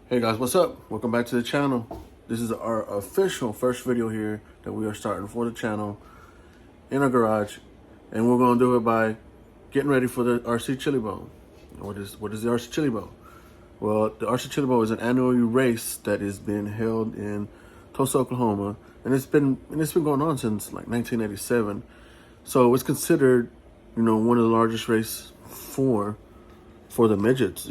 Hey guys, what's up? Welcome back to the channel. This is our official first video here that we are starting for the channel in our garage, and we're going to do it by getting ready for the RC Chili Bowl. What is the RC Chili Bowl? Well, the RC Chili Bowl is an annual race that is being held in Tulsa, Oklahoma, and it's been going on since like 1987. So it's considered, one of the largest races for the midgets,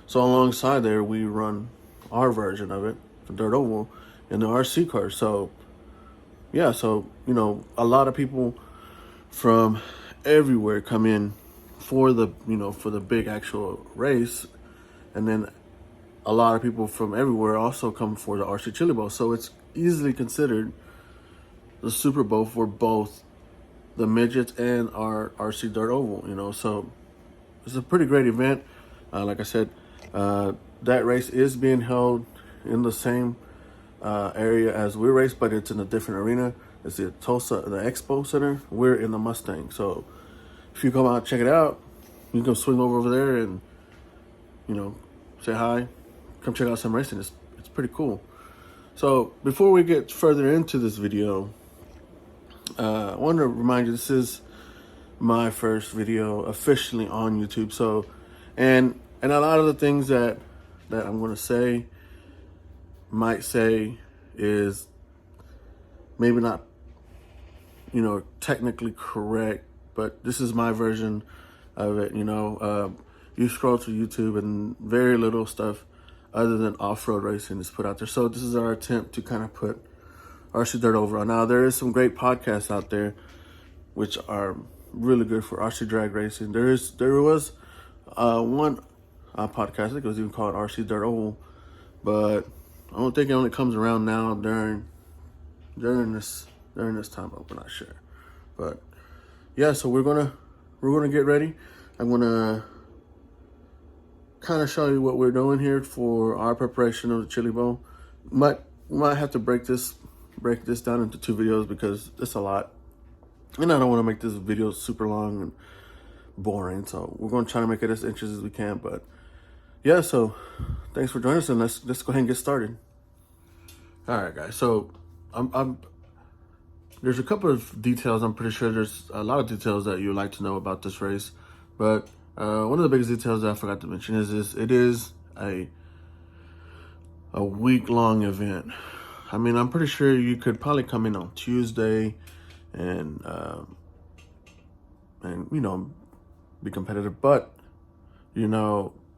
So alongside there, we run our version of it, the dirt oval, in the RC car. So, yeah, a lot of people from everywhere come in for the big actual race, and then a lot of people from everywhere also come for the RC Chili Bowl. So it's easily considered the Super Bowl for both the midgets and our RC dirt oval. So it's a pretty great event. Like I said, that race is being held in the same area as we race, but it's in a different arena. It's the Tulsa, the Expo Center. We're in the Mustang. So if you come out, check it out. You can swing over there and, say hi. Come check out some racing. It's pretty cool. So before we get further into this video, I want to remind you, this is my first video officially on YouTube. So, and a lot of the things that I'm going to might say is maybe not, technically correct, but this is my version of it. You scroll through YouTube and very little stuff other than off-road racing is put out there. So this is our attempt to kind of put RC Dirt over on. Now, there is some great podcasts out there which are really good for RC drag racing. There was one podcast, I think it was even called RC Dirt Oval, but I don't think it only comes around now during this time. We're not sure, but yeah. So we're gonna get ready. I'm gonna kind of show you what we're doing here for our preparation of the Chili Bowl. We might have to break this down into two videos because it's a lot, and I don't want to make this video super long and boring. So we're going to try to make it as interesting as we can. But yeah, so thanks for joining us, and let's go ahead and get started. All right, guys. So there's a couple of details. I'm pretty sure there's a lot of details that you'd like to know about this race, but one of the biggest details that I forgot to mention is it is a week-long event. I mean, I'm pretty sure you could probably come in on Tuesday and be competitive, but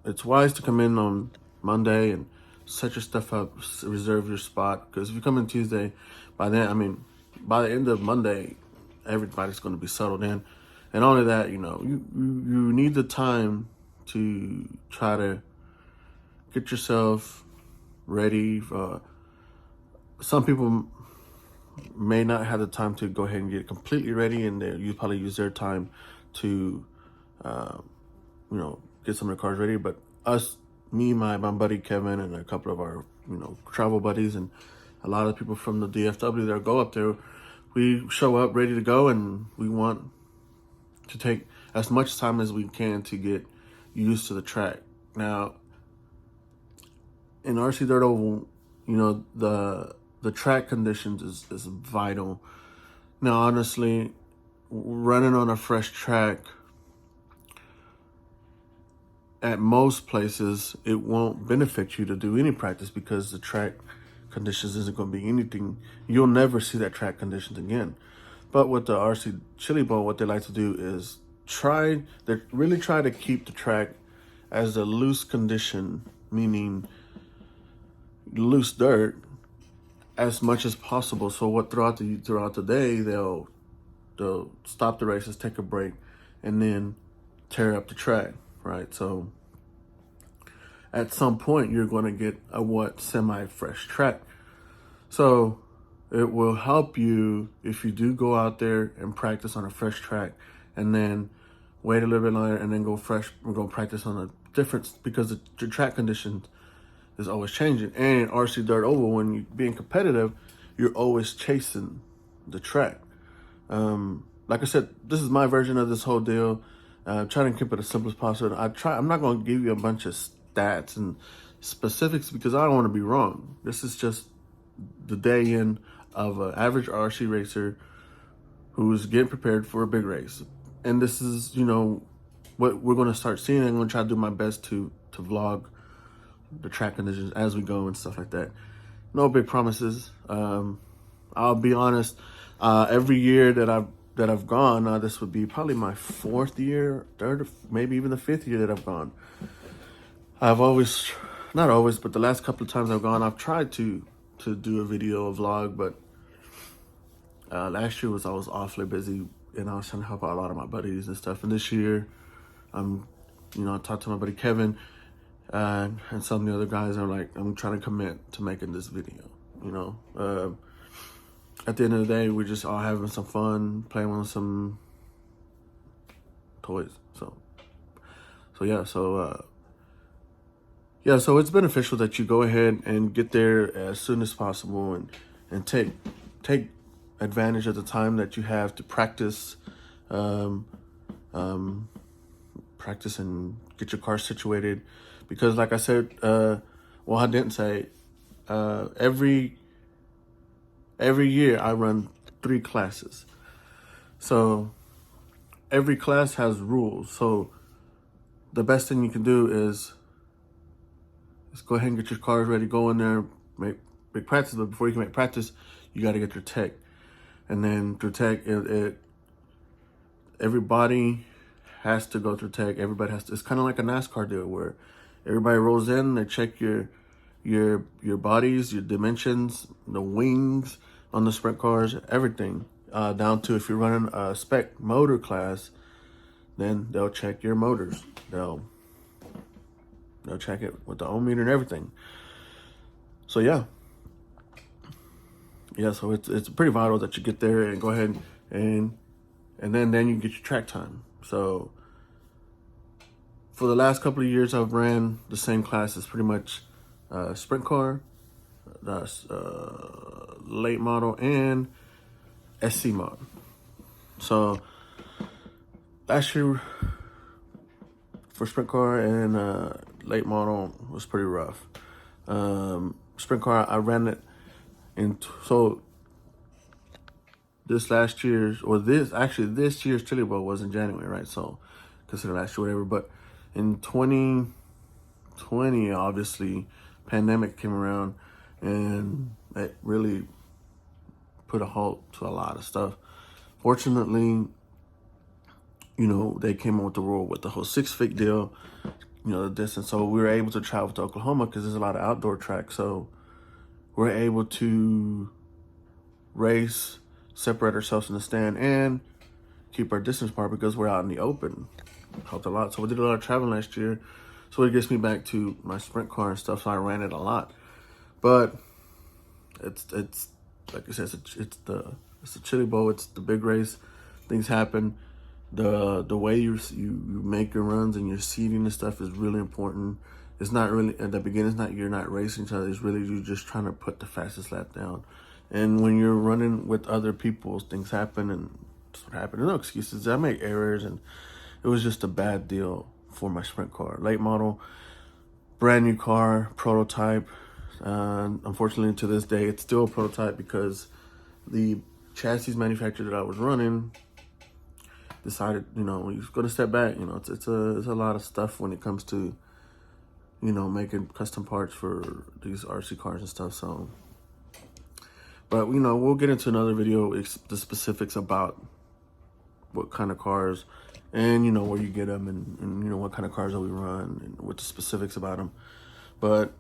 it's wise to come in on Monday and set your stuff up, reserve your spot, because if you come in Tuesday, by the end of Monday, everybody's going to be settled in. And only that, you need the time to try to get yourself ready. Some people may not have the time to go ahead and get completely ready, and you probably use their time to, get some of the cars ready. But me, my buddy Kevin, and a couple of our, travel buddies, and a lot of people from the DFW that go up there, we show up ready to go, and we want to take as much time as we can to get used to the track. Now, in RC Dirt Oval, the track conditions is vital. Now, honestly, running on a fresh track, at most places, it won't benefit you to do any practice because the track conditions isn't going to be anything. You'll never see that track conditions again. But with the RC Chili Bowl, what they like to do is really try to keep the track as a loose condition, meaning loose dirt, as much as possible. So throughout the day, they'll stop the races, take a break, and then tear up the track, right? So at some point, you're going to get a semi-fresh track. So it will help you if you do go out there and practice on a fresh track, and then wait a little bit longer and then go practice on a different, because the track conditions is always changing. And in RC Dirt Oval, when you're being competitive, you're always chasing the track. Like I said, this is my version of this whole deal. Trying to keep it as simple as possible. I'm not going to give you a bunch of stats and specifics because I don't want to be wrong. This is just the day in of an average RC racer who's getting prepared for a big race. And this is, what we're going to start seeing. I'm going to try to do my best to vlog the track conditions as we go and stuff like that. No big promises. I'll be honest, every year that I've gone, this would be probably my fourth year, third, maybe even the fifth year that I've gone. I've always, not always, but the last couple of times I've gone, I've tried to do a video, a vlog, but last year I was awfully busy, and I was trying to help out a lot of my buddies and stuff. And this year, I talked to my buddy Kevin and some of the other guys. Are like, I'm trying to commit to making this video. At the end of the day, we're just all having some fun, playing with some toys. So it's beneficial that you go ahead and get there as soon as possible and take advantage of the time that you have to practice, practice and get your car situated. Because like I said, I didn't say, every year I run 3 classes. So every class has rules. So the best thing you can do is go ahead and get your cars ready, go in there, make practice. But before you can make practice, you got to get your tech. And then through tech, everybody has to go through tech. Everybody has to. It's kind of like a NASCAR deal where everybody rolls in, they check your bodies, your dimensions, the wings on the sprint cars, everything, down to if you're running a spec motor class, then they'll check your motors. They'll check it with the ohm meter and everything. So so it's pretty vital that you get there and go ahead and then you get your track time. So for the last couple of years, I've ran the same classes, pretty much sprint car, that's late model, and SC mod. So last year for sprint car and late model was pretty rough. Sprint car, I ran it so this year's Chili Bowl was in January, right? So consider last year, whatever. But in 2020, obviously, pandemic came around, and it really put a halt to a lot of stuff. Fortunately, they came up with the rule with the whole 6-fig deal, the distance. So we were able to travel to Oklahoma because there's a lot of outdoor tracks. So we're able to race, separate ourselves in the stand, and keep our distance apart because we're out in the open. Helped a lot. So we did a lot of traveling last year. So it gets me back to my sprint car and stuff. So I ran it a lot. But it's like I said, it's the Chili Bowl. It's the big race. Things happen. The way you make your runs and your seating and stuff is really important. It's not really, at the beginning, you're not racing each other. It's really you just trying to put the fastest lap down. And when you're running with other people, things happen, and that's what happened. There's no excuses. I make errors, and it was just a bad deal for my sprint car. Late model, brand new car, prototype. Unfortunately, to this day, it's still a prototype because the chassis manufacturer that I was running decided, he's going to step back. It's a lot of stuff when it comes to, making custom parts for these RC cars and stuff. So, but we'll get into another video, the specifics about what kind of cars and, where you get them and what kind of cars that we run and what the specifics about them. But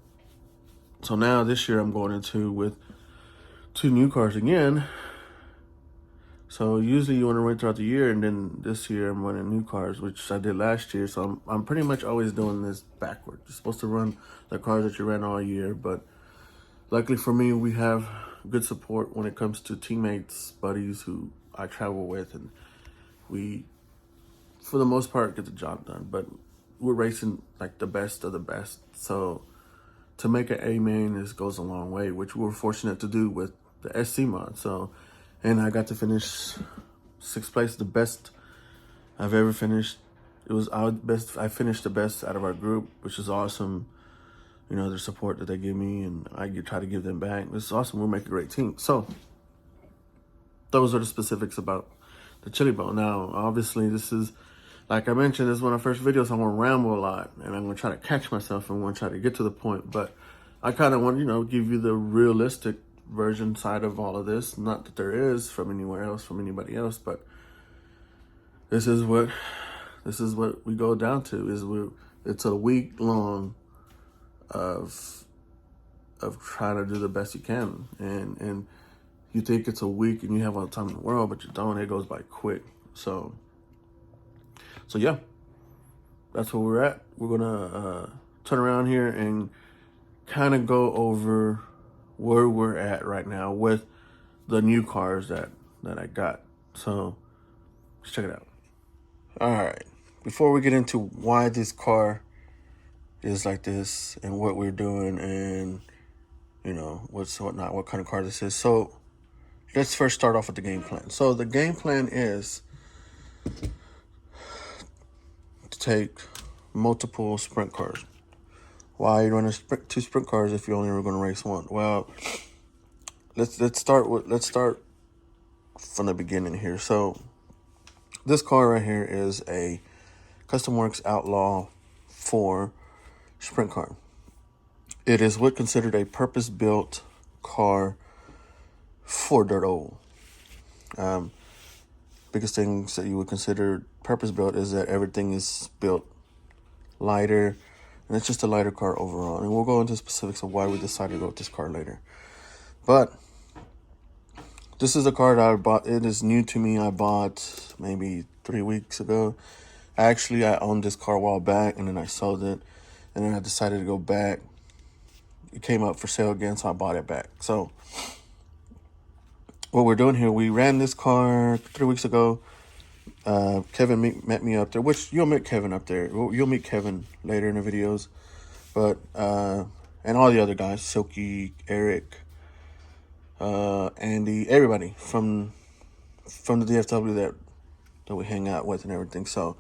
so now this year I'm going into with 2 new cars again. So usually you want to run throughout the year, and then this year I'm running new cars, which I did last year. So I'm pretty much always doing this backwards. You're supposed to run the cars that you ran all year, but luckily for me, we have good support when it comes to teammates, buddies who I travel with, and we, for the most part, get the job done. But we're racing like the best of the best. So to make an A main, this goes a long way, which we were fortunate to do with the SC mod. So, and I got to finish 6th place, the best I've ever finished. It was our best. I finished the best out of our group, which is awesome. you know, their support that they give me, and I try to give them back. This is awesome. We'll make a great team. So those are the specifics about the chili bone. Now, obviously, this is, like I mentioned, this is one of the first videos. I'm going to ramble a lot, and I'm going to try to catch myself and want to try to get to the point. But I kind of want, you know, give you the realistic version side of all of this. Not that there is from anywhere else, from anybody else, but this is what we go down to. It's a week long of trying to do the best you can, and you think it's a week and you have all the time in the world, but you don't. It goes by quick. So yeah, that's where we're at. We're gonna turn around here and kind of go over where we're at right now with the new cars that I got. So let's check it out. All right, before we get into why this car is like this and what we're doing and, you know, what kind of car this is. So let's first start off with the game plan. So the game plan is to take multiple sprint cars. Why are you running two sprint cars if you're only ever going to race one? Well, let's start from the beginning here. So this car right here is a Custom Works Outlaw 4 sprint car. It is what considered a purpose-built car for dirt oval. Biggest things that you would consider purpose-built is that everything is built lighter, and it's just a lighter car overall. And we'll go into specifics of why we decided to go with this car later. But this is a car that I bought. It is new to me. I bought maybe 3 weeks ago. I owned this car a while back, and then I sold it. And then I decided to go back. It came up for sale again, so I bought it back. So what we're doing here, we ran this car 3 weeks ago. Kevin met me up there, which you'll meet Kevin up there. You'll meet Kevin later in the videos. But, and all the other guys, Silky, Eric, Andy, everybody from the DFW that we hang out with and everything. So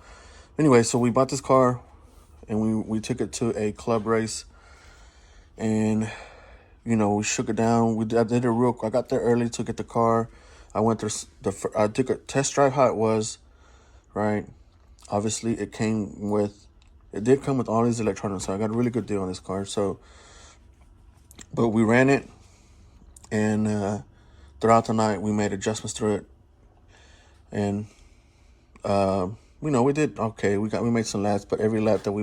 anyway, so we bought this car and we took it to a club race, and, you know, we shook it down. I got there early to get the car. I went through I took a test drive how it was, right? Obviously it did come with all these electronics, so I got a really good deal on this car. So, but we ran it, and throughout the night we made adjustments to it, and you know, we did okay. We made some laps, but every lap that we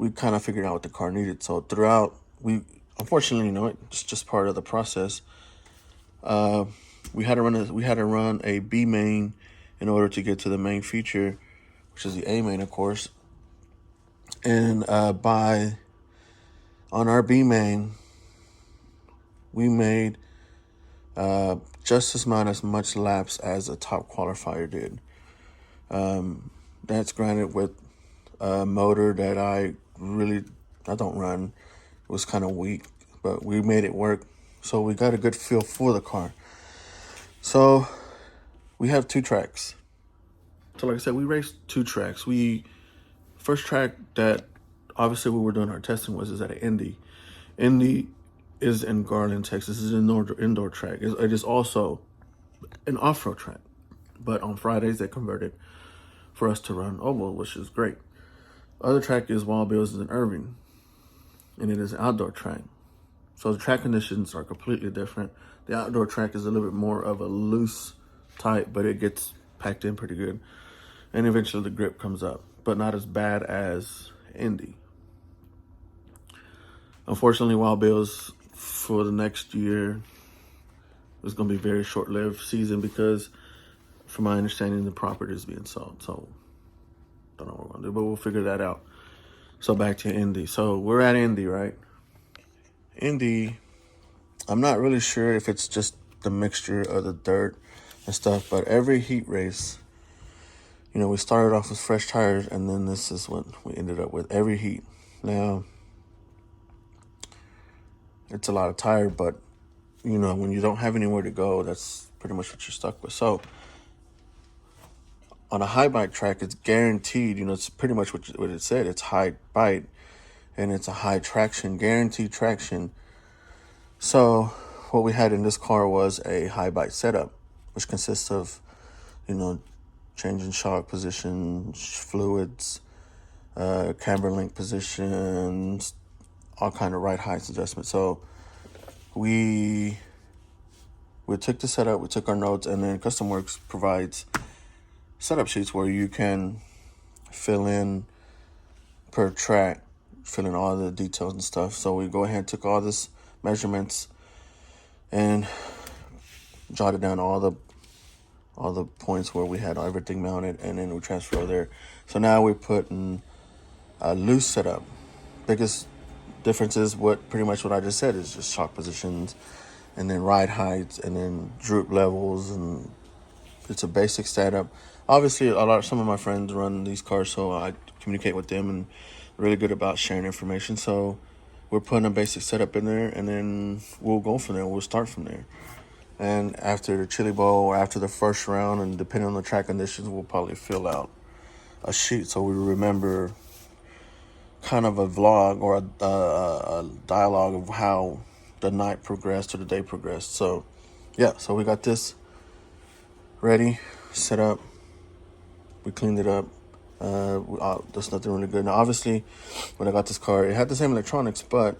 kind of figured out what the car needed. So throughout, unfortunately, you know, it's just part of the process. We had to run a B main in order to get to the main feature, which is the A main, of course. And on our B main, we made just as much laps as a top qualifier did. That's granted with a motor that I don't run. It was kind of weak, but we made it work. So we got a good feel for the car. So we have 2 tracks. So like I said, we raced 2 tracks. First track that obviously we were doing our testing is at Indy. Indy is in Garland, Texas. It's an indoor track. It is also an off-road track. But on Fridays, they converted for us to run oval, which is great. Other track is Wild Bill's in Irving, and it is an outdoor track. So the track conditions are completely different. The outdoor track is a little bit more of a loose type, but it gets packed in pretty good. And eventually the grip comes up, but not as bad as Indy. Unfortunately, Wild Bill's for the next year is going to be a very short-lived season because, from my understanding, the property is being sold. So don't know what we're going to do, but we'll figure that out. So back to Indy. So we're at Indy, right? Indy, I'm not really sure if it's just the mixture of the dirt and stuff, but every heat race, you know, we started off with fresh tires, and then this is what we ended up with every heat. Now, it's a lot of tire, but, you know, when you don't have anywhere to go, that's pretty much what you're stuck with. So on a high bite track, it's guaranteed, you know, it's pretty much what it said. It's high bite, and it's a high traction, guaranteed traction. So what we had in this car was a high bite setup, which consists of, changing shock positions, fluids, camber link positions, all kind of ride heights adjustments. So we took the setup, we took our notes, and then Custom Works provides setup sheets where you can fill in per track, fill in all the details and stuff. So we go ahead and took all this measurements and jotted down all the points where we had everything mounted, and then we transfer there. So now we're putting a loose setup. Biggest difference is pretty much what I just said is just shock positions, and then ride heights, and then droop levels, and it's a basic setup. Obviously, some of my friends run these cars, so I communicate with them and really good about sharing information. So we're putting a basic setup in there, and then we'll go from there. We'll start from there. And after the Chili Bowl, or after the first round, and depending on the track conditions, we'll probably fill out a sheet so we remember kind of a vlog or a dialogue of how the night progressed or the day progressed. So yeah, so we got this ready, set up, we cleaned it up. There's nothing really good. Now obviously when I got this car, it had the same electronics, but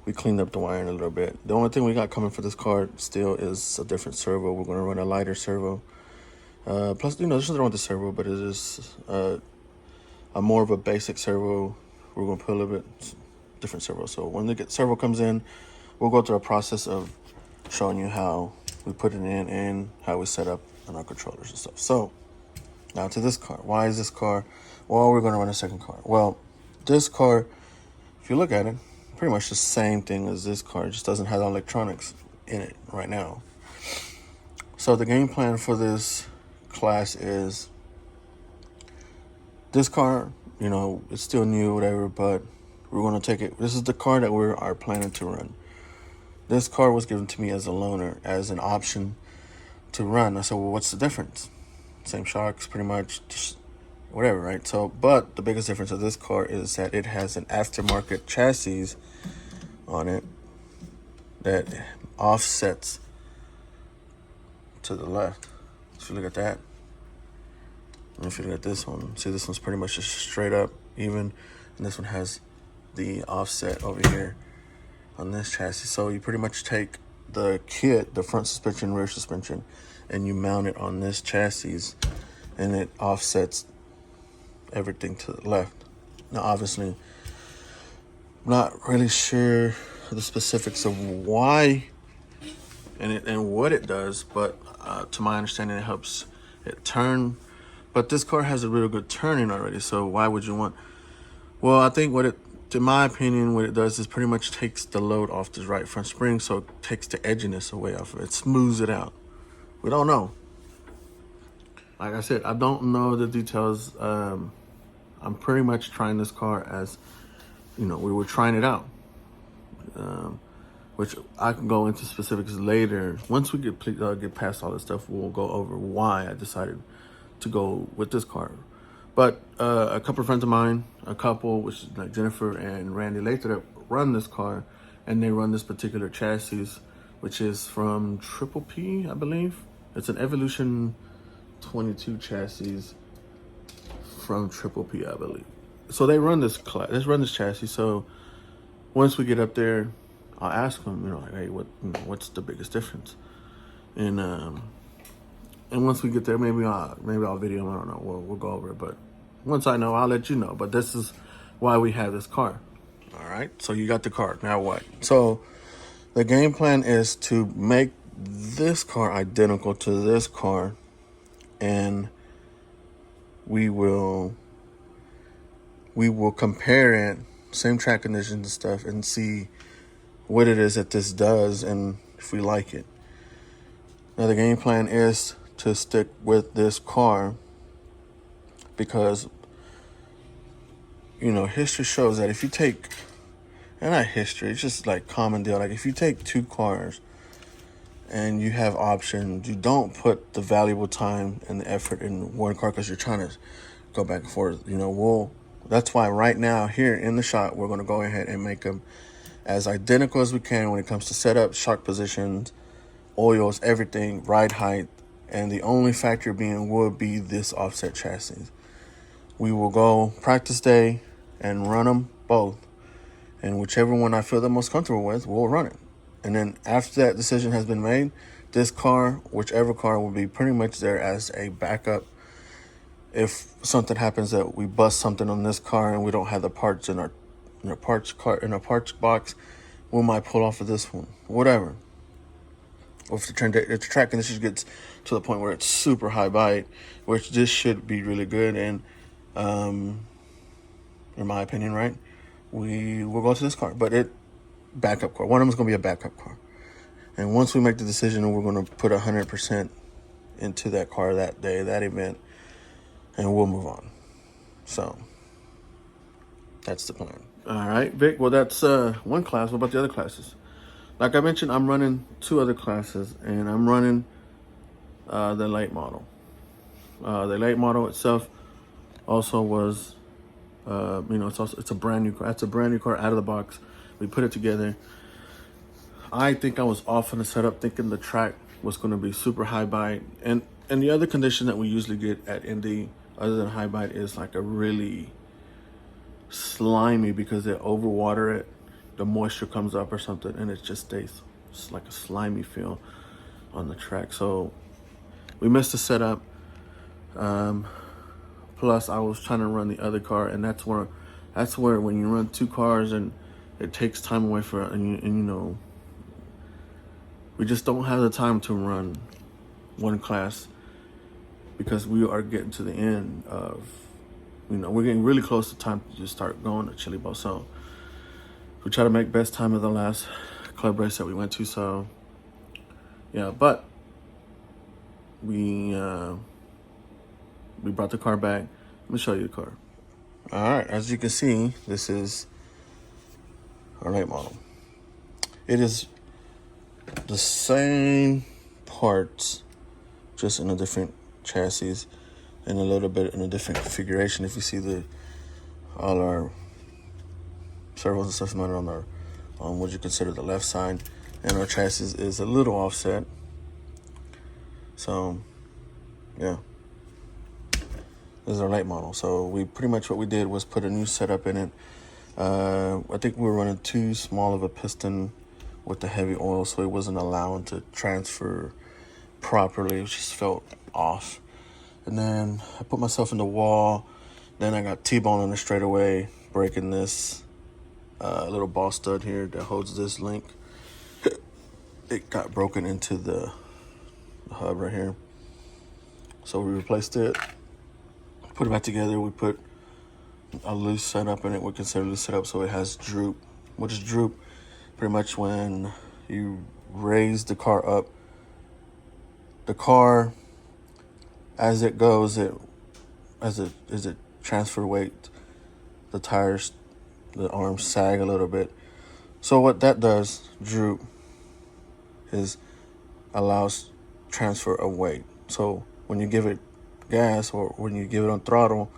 we cleaned up the wiring a little bit. The only thing we got coming for this car still is a different servo. We're going to run a lighter servo. Plus, there's nothing wrong with the servo, but it is a more of a basic servo. We're going to put a little bit different servo. So when the servo comes in, we'll go through a process of showing you how we put it in and how we set up on our controllers and stuff. So now to this car. Why is this car? Well, we're going to run a second car. Well, this car, if you look at it, pretty much the same thing as this car. It just doesn't have electronics in it right now. So the game plan for this class is this car, it's still new, whatever, but we're going to take it. This is the car that we are planning to run. This car was given to me as a loaner, as an option to run. I said, well, what's the difference? Same shocks, pretty much, just whatever, right? So, but the biggest difference of this car is that it has an aftermarket chassis on it that offsets to the left. If you look at that, and if you look at this one, see this one's pretty much just straight up, even, and this one has the offset over here on this chassis. So you pretty much take the kit, the front suspension, rear suspension, and you mount it on this chassis, and it offsets everything to the left. Now, obviously, I'm not really sure the specifics of why and what it does, but to my understanding, it helps it turn. But this car has a real good turning already, so why would you want? Well, I think in my opinion, what it does is pretty much takes the load off the right front spring, so it takes the edginess away off of it, smooths it out. We don't know. Like I said, I don't know the details. I'm pretty much trying this car as, we were trying it out, which I can go into specifics later. Once we get past all this stuff, we'll go over why I decided to go with this car. But a couple of friends of mine, which is like Jennifer and Randy later, that run this car, and they run this particular chassis, which is from Triple P, I believe. It's an Evolution 22 chassis from Triple P, I believe. So they run this class. Let's run this chassis. So once we get up there, I'll ask them, like, hey, what's the biggest difference? And once we get there, maybe I'll video them. I don't know. We'll go over it. But once I know, I'll let you know. But this is why we have this car. All right. So you got the car. Now what? So the game plan is to make this car identical to this car, and we will compare it, same track conditions and stuff, and see what it is that this does and if we like it. Now the game plan is to stick with this car because history shows that if you take, and not history, it's just like common deal, like if you take two cars and you have options, you don't put the valuable time and the effort in one car because you're trying to go back and forth. That's why right now here in the shop, we're going to go ahead and make them as identical as we can when it comes to setup, shock positions, oils, everything, ride height, and the only factor being would be this offset chassis. We will go practice day and run them both, and whichever one I feel the most comfortable with, we'll run it. And then after that decision has been made, this car, whichever car, will be pretty much there as a backup. If something happens that we bust something on this car and we don't have the parts in our parts box, we might pull off of this one, whatever. Or if the track conditions gets to the point where it's super high bite, which this should be really good, and in my opinion, right, we will go to this car. But backup car. One of them is going to be a backup car. And once we make the decision, we're going to put 100% into that car that day, that event, and we'll move on. So that's the plan. All right, Vic. Well, that's one class. What about the other classes? Like I mentioned, I'm running 2 other classes, and I'm running the late model. The late model itself also was, it's a brand new car. It's a brand new car out of the box. We put it together. I think I was off on the setup, thinking the track was going to be super high bite, and the other condition that we usually get at Indy, other than high bite, is like a really slimy, because they overwater it, the moisture comes up or something, and it just stays. It's like a slimy feel on the track. So we missed the setup. Plus, I was trying to run the other car, and that's where when you run 2 cars and it takes time away and we just don't have the time to run one class, because we are getting to the end of, we're getting really close to time to just start going to Chili Bowl. So we try to make best time of the last club race that we went to. So yeah, but we brought the car back. Let me show you the car. All right, as you can see, this is our late model. It is the same parts, just in a different chassis and a little bit in a different configuration. If you see all our servos and stuff mounted on what you consider the left side, and our chassis is a little offset. So yeah, this is our late model. So we pretty much, what we did was put a new setup in it. I think we were running too small of a piston with the heavy oil, so it wasn't allowing to transfer properly. It just felt off. And then I put myself in the wall. Then I got T-bone on the straightaway, breaking this little ball stud here that holds this link. It got broken into the hub right here. So we replaced it, put it back together. We put a loose setup in it. We consider loose setup, so it has droop. What is droop? Pretty much when you raise the car up, the car, as it goes, as it transfer weight, the tires, the arms sag a little bit. So what that does, droop, is allows transfer of weight. So when you give it gas, or when you give it on throttle,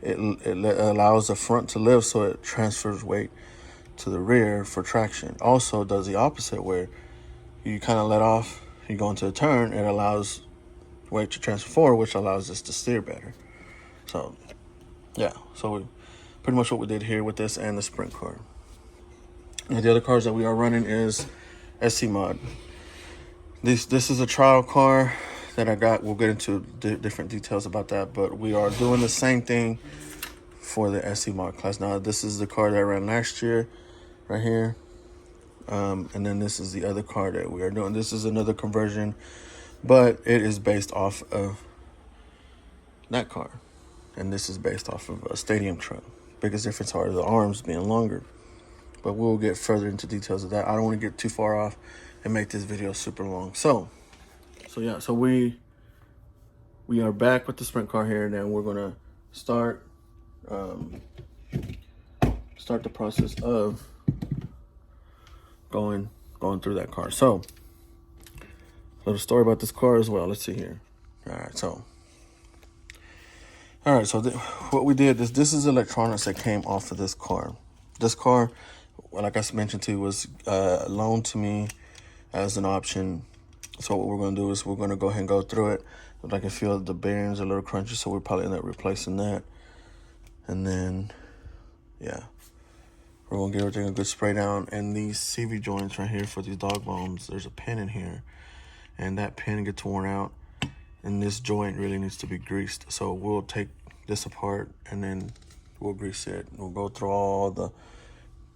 it allows the front to lift, so it transfers weight to the rear for traction. Also does the opposite, where you kind of let off, you go into a turn, it allows weight to transfer forward, which allows us to steer better. So yeah, so pretty much what we did here with this and the sprint car. And the other cars that we are running is SC Mod. This is a trial car that I got. We'll get into different details about that, but we are doing the same thing for the SC Mod class. Now, this is the car that I ran last year, right here. And then this is the other car that we are doing. This is another conversion, but it is based off of that car. And this is based off of a stadium truck. Biggest difference are the arms being longer. But we'll get further into details of that. I don't want to get too far off and make this video super long. So yeah, so we are back with the sprint car here, and then we're gonna start the process of going through that car. So a little story about this car as well. Let's see here. All All right, so what we did is, this is electronics that came off of this car. This car, like I mentioned to you, was loaned to me as an option. So what we're going to do is we're going to go ahead and go through it. But I can feel the bearings are a little crunchy, so we'll probably end up replacing that. And then, yeah, we're going to give everything a good spray down. And these CV joints right here for these dog bones, there's a pin in here. And that pin gets worn out. And this joint really needs to be greased. So we'll take this apart and then we'll grease it. We'll go through all the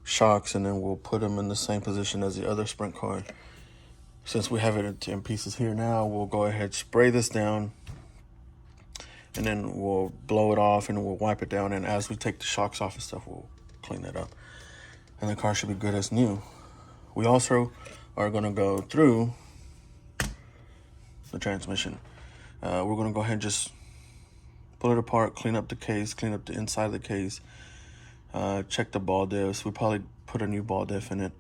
shocks and then we'll put them in the same position as the other sprint car. Since we have it in pieces here now, we'll go ahead, spray this down, and then we'll blow it off and we'll wipe it down. And as we take the shocks off and stuff, we'll clean that up. And the car should be good as new. We also are going to go through the transmission. We're going to go ahead and just pull it apart, clean up the case, clean up the inside of the case, check the ball diffs. We'll probably put a new ball diff in it,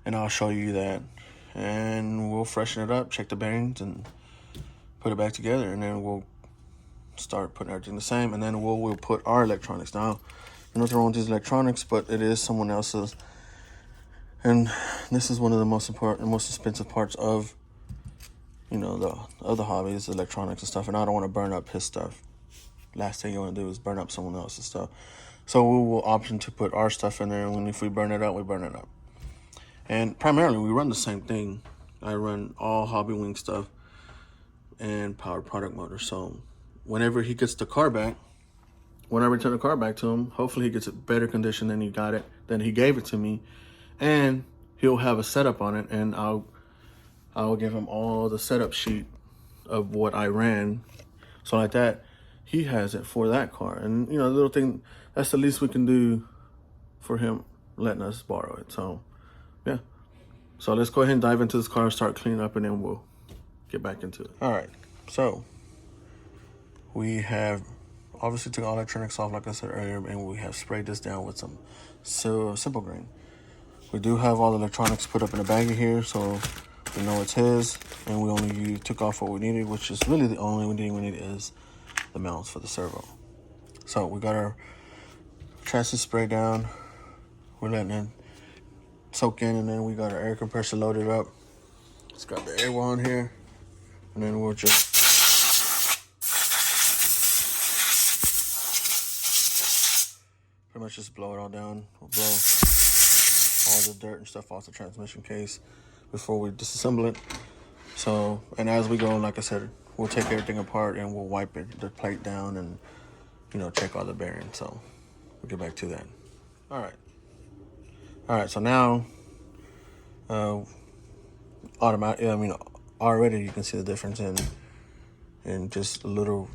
and I'll show you that. And we'll freshen it up, check the bearings, and put it back together. And then we'll start putting everything the same. And then we'll put our electronics. Now, nothing wrong with these electronics, but it is someone else's. And this is one of the most important, most expensive parts of, you know, the other hobbies, electronics and stuff. And I don't want to burn up his stuff. Last thing you want to do is burn up someone else's stuff. So we will option to put our stuff in there, and if we burn it up, we burn it up. And primarily, we run the same thing. I run all Hobby Wing stuff and power product motor. So whenever he gets the car back, when I return the car back to him, hopefully he gets it better condition than he gave it to me, and he'll have a setup on it, and I'll give him all the setup sheet of what I ran. So like that, he has it for that car. And, you know, the little thing, that's the least we can do for him letting us borrow it. So, yeah. So let's go ahead and dive into this car, start cleaning up, and then we'll get back into it. All right. So we have obviously took all electronics off, like I said earlier, and we have sprayed this down with some Simple Green. We do have all the electronics put up in a baggie here, so we know it's his, and we only took off what we needed, which is really the only thing we need is the mounts for the servo. So we got our chassis sprayed down. We're letting it soak in, and then we got our air compressor loaded up. It's got the air on here, and then we'll just pretty much just blow it all down. We'll blow all the dirt and stuff off the transmission case before we disassemble it. So, and as we go, like I said, we'll take everything apart and we'll wipe the plate down and, you know, check all the bearings. So we'll get back to that. All right, so now, already you can see the difference in just a little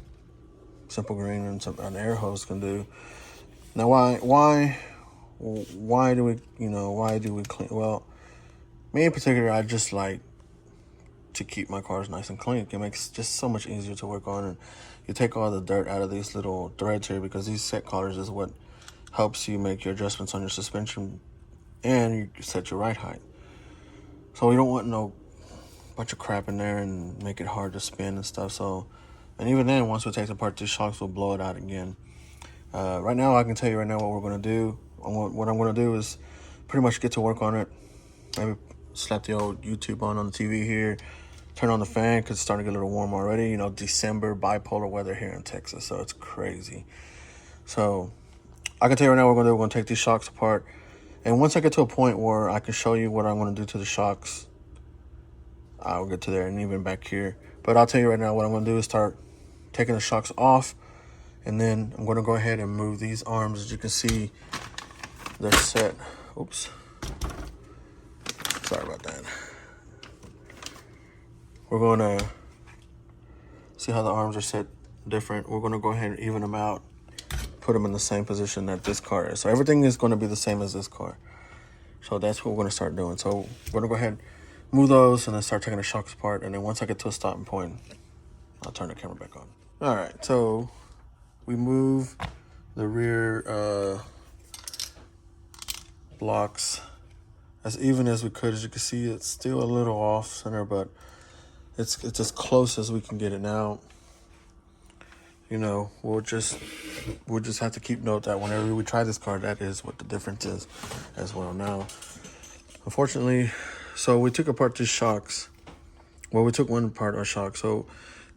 Simple Green and an air hose can do. Now, why do we clean? Well, me in particular, I just like to keep my cars nice and clean. It makes just so much easier to work on, and you take all the dirt out of these little threads here, because these set collars is what helps you make your adjustments on your suspension and you set your ride height. So we don't want no bunch of crap in there and make it hard to spin and stuff. So, and even then, once we take apart these shocks, we'll blow it out again. Right now, I can tell you right now what we're going to do. What I'm going to do is pretty much get to work on it. Maybe slap the old YouTube on the TV here. Turn on the fan because it's starting to get a little warm already. You know, December bipolar weather here in Texas, so it's crazy. So I can tell you right now what we're going to do. We're going to take these shocks apart. And once I get to a point where I can show you what I'm going to do to the shocks, I'll get to there, and even back here. But I'll tell you right now what I'm going to do is start taking the shocks off. And then I'm going to go ahead and move these arms. As you can see, they're set. Oops. Sorry about that. We're going to see how the arms are set different. We're going to go ahead and even them out, put them in the same position that this car is. So everything is going to be the same as this car. So that's what we're going to start doing. So we're going to go ahead, move those, and then start taking the shocks apart. And then once I get to a stopping point, I'll turn the camera back on. All right, so we move the rear blocks as even as we could. As you can see, it's still a little off center, but it's as close as we can get it now. you know, we'll just have to keep note that whenever we try this car, that is what the difference is as well. Now, unfortunately, so we took apart these shocks. Well, we took one part our shock. So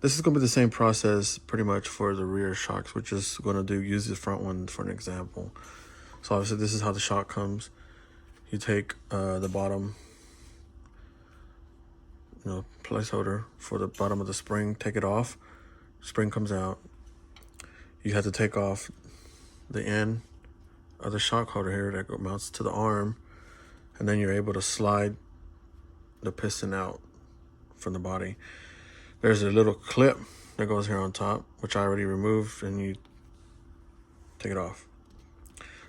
this is going to be the same process pretty much for the rear shocks. We're just going to use the front one for an example. So obviously this is how the shock comes. You take the bottom, you know, placeholder for the bottom of the spring, take it off. Spring comes out. You have to take off the end of the shock holder here that mounts to the arm, and then you're able to slide the piston out from the body. There's a little clip that goes here on top, which I already removed, and you take it off.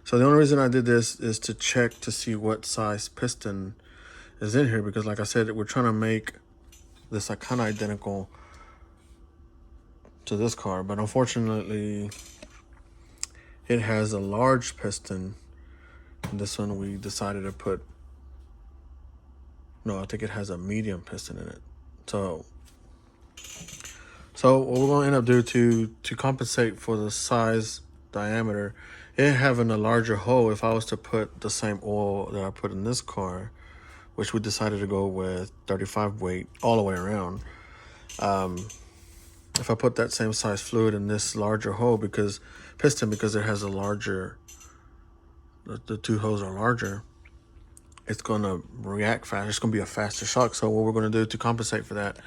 So the only reason I did this is to check to see what size piston is in here, because like I said, we're trying to make this like kind of identical to this car, but unfortunately it has a large piston, and this one we decided to put, no, I think it has a medium piston in it. So what we're gonna end up doing to compensate for the size diameter, it having a larger hole, if I was to put the same oil that I put in this car, which we decided to go with 35 weight all the way around, if I put that same size fluid in this larger hole, because it has a larger, the two holes are larger, it's going to react faster. It's going to be a faster shock. So what we're going to do to compensate for that,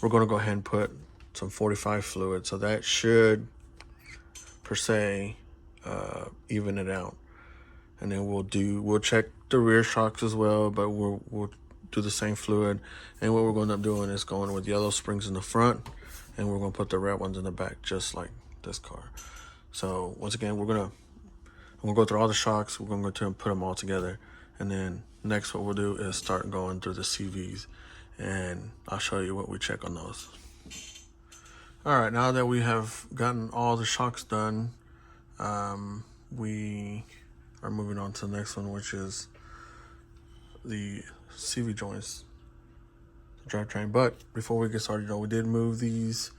we're going to go ahead and put some 45 fluid. So that should, per se, even it out. And then we'll check the rear shocks as well, but we'll do the same fluid. And what we're going to end up doing is going with yellow springs in the front, and we're going to put the red ones in the back, just like this car. So once again, I'm going to go through all the shocks. We're going to go through and put them all together. And then next what we'll do is start going through the CVs, and I'll show you what we check on those. All right, now that we have gotten all the shocks done, we are moving on to the next one, which is the CV joints, the drivetrain. But before we get started, we did move these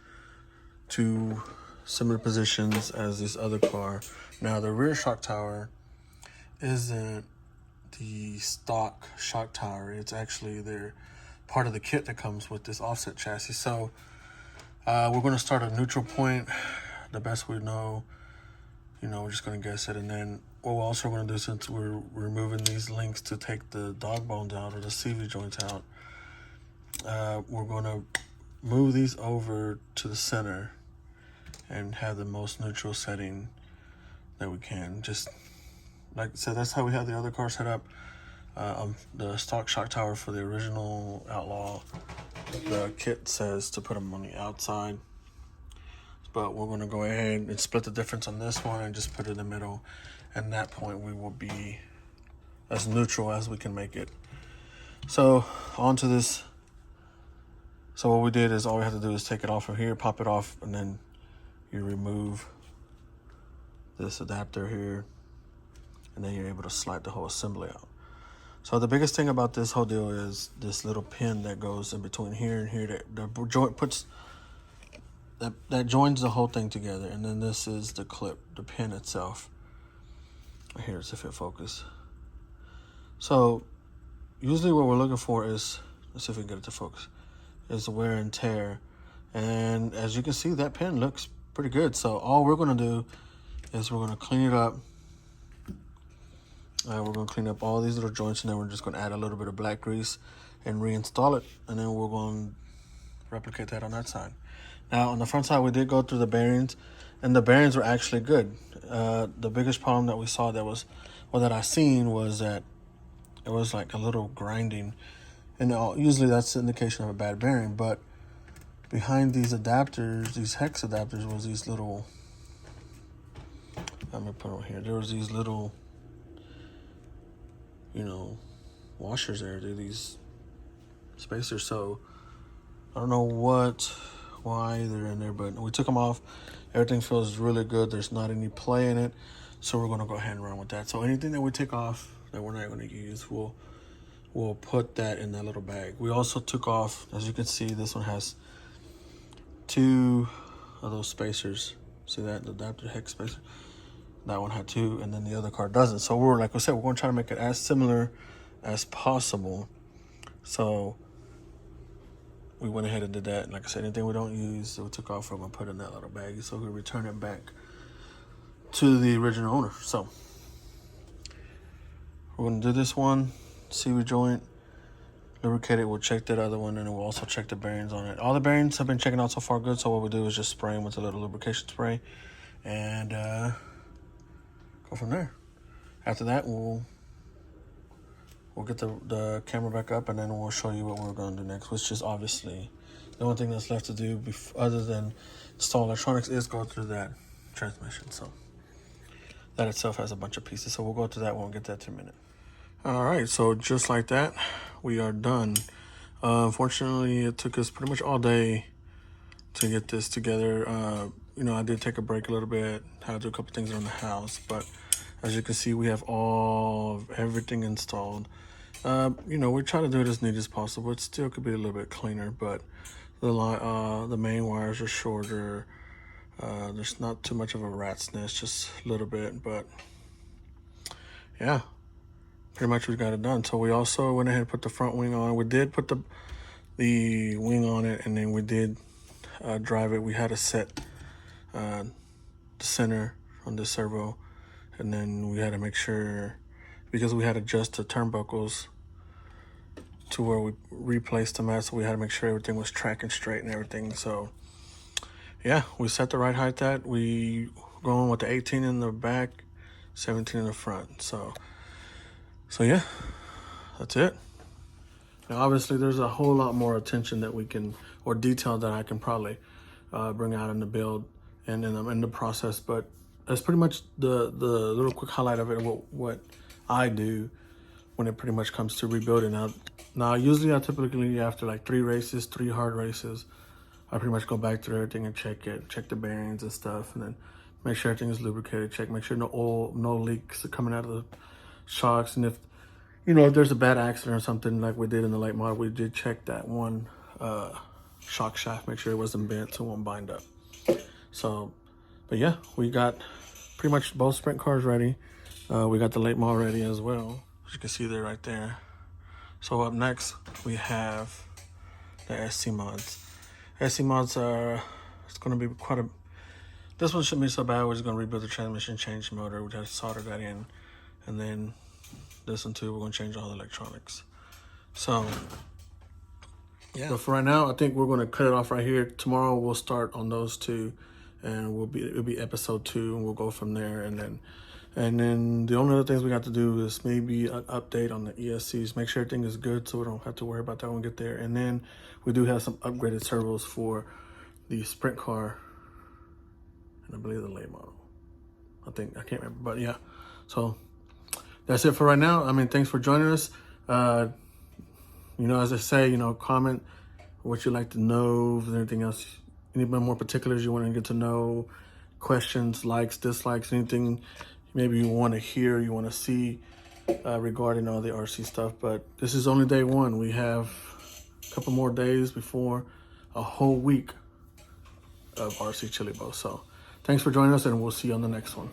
to similar positions as this other car. Now the rear shock tower isn't the stock shock tower. It's actually part of the kit that comes with this offset chassis. So we're going to start a neutral point, the best we know. We're just going to guess it. And then what we're also going to do, since we're removing these links to take the dog bones out or the CV joints out, we're going to move these over to the center and have the most neutral setting that we can. Just like I said, that's how we have the other car set up. The stock shock tower for the original Outlaw, the kit says to put them on the outside, but we're going to go ahead and split the difference on this one and just put it in the middle. And at that point we will be as neutral as we can make it. So onto this. So what we did is, all we have to do is take it off from here, pop it off, and then you remove this adapter here, and then you're able to slide the whole assembly out. So the biggest thing about this whole deal is this little pin that goes in between here and here, that the joint puts, that joins the whole thing together. And then this is the clip, the pin itself. Here's if it focus. So usually what we're looking for is, let's see if we can get it to focus, is the wear and tear. And as you can see, that pin looks pretty good. So all we're going to do is we're going to clean it up. We're going to clean up all these little joints, and then we're just going to add a little bit of black grease and reinstall it. And then we're going to replicate that on that side. Now on the front side, we did go through the bearings, and the bearings were actually good. The biggest problem that we saw that I seen was that it was like a little grinding. And usually that's the indication of a bad bearing. But behind these adapters, these hex adapters, was these little, I'm going to put it on here. There was these little, washers there. They're these spacers. So I don't know why they're in there, but we took them off. Everything feels really good. There's not any play in it. So we're going to go ahead and run with that. So anything that we take off that we're not going to use, we'll put that in that little bag. We also took off, as you can see, this one has 2 of those spacers See that? The adapter hex spacer. That one had 2, and then the other car doesn't. So we're, like I said, we're going to try to make it as similar as possible. So we went ahead and did that. And like I said, anything we don't use, we took off from and put in that little bag. So we return it back to the original owner. So we're going to do this one, CV joint, lubricate it. We'll check that other one, and we'll also check the bearings on it. All the bearings have been checking out so far good. So what we do is just spray them with a little lubrication spray, and go from there. After that, we'll get the camera back up, and then we'll show you what we're going to do next, which is obviously the only thing that's left to do other than install electronics is go through that transmission. So that itself has a bunch of pieces. So we'll go through that when we get that in a minute. All right, so just like that, we are done. Unfortunately, it took us pretty much all day to get this together. You know, I did take a break a little bit, had to do a couple things around the house, but as you can see, we have everything installed. You know, we try to do it as neat as possible. It still could be a little bit cleaner, but the main wires are shorter. There's not too much of a rat's nest, just a little bit, but yeah, pretty much we got it done. So we also went ahead and put the front wing on. We did put the wing on it, and then we did drive it. We had to set the center on the servo, and then we had to make sure, because we had to adjust the turnbuckles to where we replaced them at, so we had to make sure everything was tracking straight and everything. So yeah, we set the right height at. We going with the 18 in the back, 17 in the front. So yeah, that's it. Now obviously there's a whole lot more attention that we can, or detail that I can probably bring out in the build and in the process, but that's pretty much the little quick highlight of it, what I do when it pretty much comes to rebuilding. Now usually I typically, after like 3 hard races, I pretty much go back through everything and check the bearings and stuff, and then make sure everything is lubricated, make sure no leaks are coming out of the shocks. And if, you know, if there's a bad accident or something like we did in the late model, we did check that one shock shaft, make sure it wasn't bent so it won't bind up. So, but yeah, we got pretty much both sprint cars ready. We got the late model ready as well, as you can see there right there. So up next we have the SC mods. SC mods are, it's going to be this one shouldn't be so bad. We're just going to rebuild the transmission, change the motor. We have to solder that in, and then this one too, we're going to change all the electronics. So yeah, but for right now, I think we're going to cut it off right here. Tomorrow we'll start on those 2, and it'll be episode 2, and we'll go from there. And then the only other things we got to do is maybe an update on the ESCs, make sure everything is good so we don't have to worry about that when we get there. And then we do have some upgraded servos for the sprint car, and I believe the late model. I can't remember, but yeah. So that's it for right now. I mean, thanks for joining us. You know, as I say, you know, comment what you'd like to know, if there's anything else, any more particulars you want to get to know, questions, likes, dislikes, anything maybe you want to hear, you want to see regarding all the RC stuff. But this is only day 1. We have a couple more days before a whole week of RC Chili Bowl. So thanks for joining us, and we'll see you on the next one.